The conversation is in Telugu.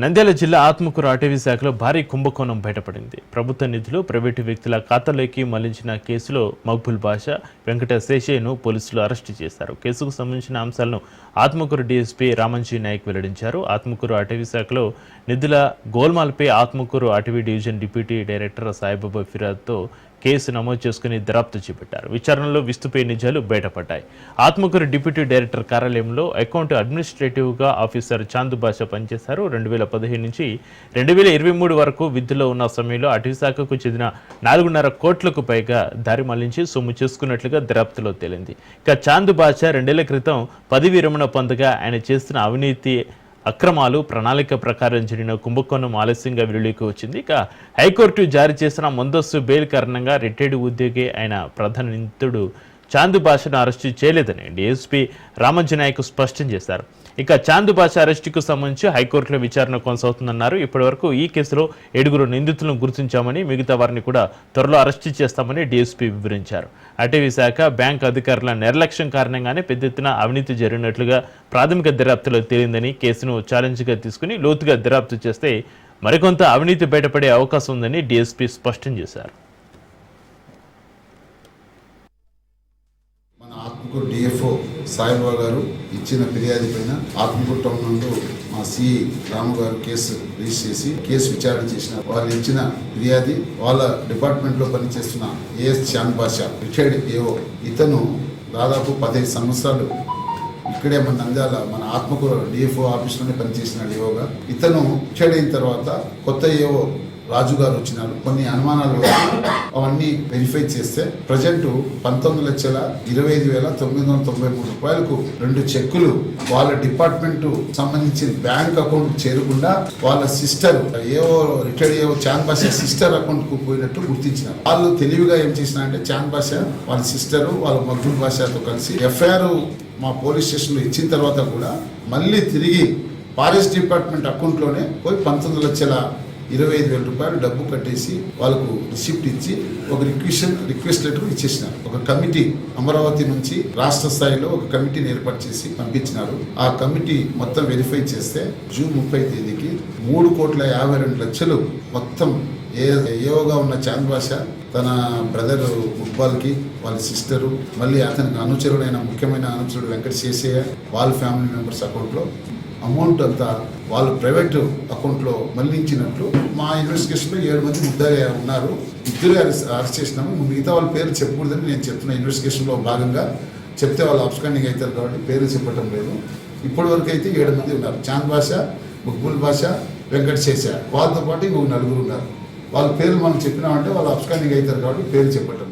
నంద్యాల జిల్లా ఆత్మకూరు అటవీ శాఖలో భారీ కుంభకోణం బయటపడింది. ప్రభుత్వ నిధులు ప్రైవేటు వ్యక్తుల ఖాతాలోకి మళ్లించిన కేసులో మక్బుల్ బాషా, వెంకట శేషయ్యను పోలీసులు అరెస్టు చేశారు. కేసుకు సంబంధించిన అంశాలను ఆత్మకూరు డీఎస్పీ రామంజీ నాయక్ వెల్లడించారు. ఆత్మకూరు అటవీ శాఖలో నిధుల గోల్మాల్పై ఆత్మకూరు అటవీ డివిజన్ డిప్యూటీ డైరెక్టర్ సాయిబాబా ఫిర్యాదుతో కేసు నమోదు చేసుకుని దర్యాప్తు చేపట్టారు. విచారణలో విస్తుపోయే నిజాలు బయటపడ్డాయి. ఆత్మకూరు డిప్యూటీ డైరెక్టర్ కార్యాలయంలో అకౌంట్ అడ్మినిస్ట్రేటివ్గా ఆఫీసర్ చాందు బాషా పనిచేశారు. 2015 నుంచి 2023 వరకు విధుల్లో ఉన్న సమయంలో అటవీ శాఖకు చెందిన 4.5 కోట్లకు పైగా దారి మళ్లించి సొమ్ము చేసుకున్నట్లుగా దర్యాప్తులో తేలింది. ఇక చాందు బాషా 2 ఏళ్ల క్రితం పదవి విరమణ పొందగా ఆయన చేస్తున్న అవినీతి అక్రమాలు ప్రణాళిక ప్రకారం జరిగిన కుంభకోణం ఆలస్యంగా వెలుగులోకి వచ్చింది. ఇక హైకోర్టు జారీ చేసిన ముందస్తు బెయిల్ కారణంగా రిటైర్డ్ ఉద్యోగి అయిన ప్రధాన నిందితుడు చాందు బాషాను అరెస్టు చేయలేదని డీఎస్పీ రామంజీ నాయక్ స్పష్టం చేశారు. ఇక చాందు బాషా అరెస్టుకు సంబంధించి హైకోర్టులో విచారణ కొనసాగుతుందన్నారు. ఇప్పటివరకు ఈ కేసులో 7 నిందితులను గుర్తించామని, మిగతా వారిని కూడా త్వరలో అరెస్టు చేస్తామని డీఎస్పీ వివరించారు. అటవీ శాఖ, బ్యాంక్ అధికారుల నిర్లక్ష్యం కారణంగానే పెద్ద ఎత్తున అవినీతి జరిగినట్లుగా ప్రాథమిక దర్యాప్తులో తేలిందని, కేసును ఛాలెంజ్గా తీసుకుని లోతుగా దర్యాప్తు చేస్తే మరికొంత అవినీతి బయటపడే అవకాశం ఉందని డీఎస్పీ స్పష్టం చేశారు. ఆత్మకూరు డిఎఫ్ఓ సాయిబాబా గారు ఇచ్చిన ఫిర్యాదు పైన ఆత్మకూరు టౌన్ నందు మా సిఐ రాము గారు కేసు రిజిస్టర్ చేసి కేసు విచారణ చేసిన వాళ్ళు ఇచ్చిన ఫిర్యాది వాళ్ళ డిపార్ట్మెంట్లో పనిచేస్తున్న as Chand Basha retired AO ఇతను దాదాపు 15 సంవత్సరాలు ఇక్కడే మన నంద్యాల మన ఆత్మకూరు డిఎఫ్ఓ ఆఫీస్లోనే పనిచేసిన ఏఓగా ఇతను రిటైర్డ్ అయిన తర్వాత కొత్త ఏఓ రాజు గారు వచ్చినారు. కొన్ని అనుమానాలు అవన్నీ వెరిఫై చేస్తే ప్రజెంట్ 19,25,993 రూపాయలకు 2 చెక్కులు వాళ్ళ డిపార్ట్మెంట్ సంబంధించిన బ్యాంక్ అకౌంట్ చేరకుండా వాళ్ళ సిస్టర్ రిటైర్డ్ ఏవో చాంద్ బాషా సిస్టర్ అకౌంట్ కు పోయినట్టు గుర్తించినారు. వాళ్ళు తెలివిగా ఏం చేసినారంటే చాంద్ బాషా వాళ్ళ సిస్టర్ వాళ్ళ మక్బుల్ బాషాతో కలిసి ఎఫ్ఐఆర్ మా పోలీస్ స్టేషన్లో ఇచ్చిన తర్వాత కూడా మళ్ళీ తిరిగి ఫారెస్ట్ డిపార్ట్మెంట్ అకౌంట్లోనే పోయి 19,25,000 రూపాయలు డబ్బు కట్టేసి వాళ్ళకు రిసిప్ట్ ఇచ్చి ఒక రిక్వెస్ట్ లెటర్ ఇచ్చేసినారు. ఒక కమిటీ అమరావతి నుంచి రాష్ట్ర స్థాయిలో ఒక కమిటీని ఏర్పాటు చేసి పంపించినారు. ఆ కమిటీ మొత్తం వెరిఫై చేస్తే జూన్ 30 తేదీకి 3,52,00,000 మొత్తం ఏవోగా ఉన్న చాంద్ బాషా తన బ్రదర్ ముక్బాల్కి, వాళ్ళ సిస్టరు, మళ్ళీ అతనికి అనుచరుడైన ముఖ్యమైన అనుచరుడు వెంకట శేషయ్య వాళ్ళ ఫ్యామిలీ మెంబర్స్ అకౌంట్లో అమౌంట్ అంతా వాళ్ళు ప్రైవేట్ అకౌంట్లో మళ్లించినట్లు మా ఇన్వెస్టిగేషన్లో 7 మంది ముద్దాయి ఉన్నారు. 2 అరెస్ట్ చేసినాము. మిగతా వాళ్ళ పేరు చెప్పకూడదని నేను చెప్తున్నా. ఇన్వెస్టిగేషన్లో భాగంగా చెప్తే వాళ్ళు అబ్స్కాండింగ్ అవుతారు కాబట్టి పేరు చెప్పడం లేదు. ఇప్పటి వరకు అయితే 7 మంది ఉన్నారు. చాంద్ బాషా, మక్బుల్ బాషా, వెంకట శేషయ్య వాళ్ళతో పాటు ఇంకొక 4 ఉన్నారు. వాళ్ళ పేర్లు మనం చెప్పినామంటే వాళ్ళు అబ్స్కాండింగ్ అవుతారు కాబట్టి పేరు చెప్పటం.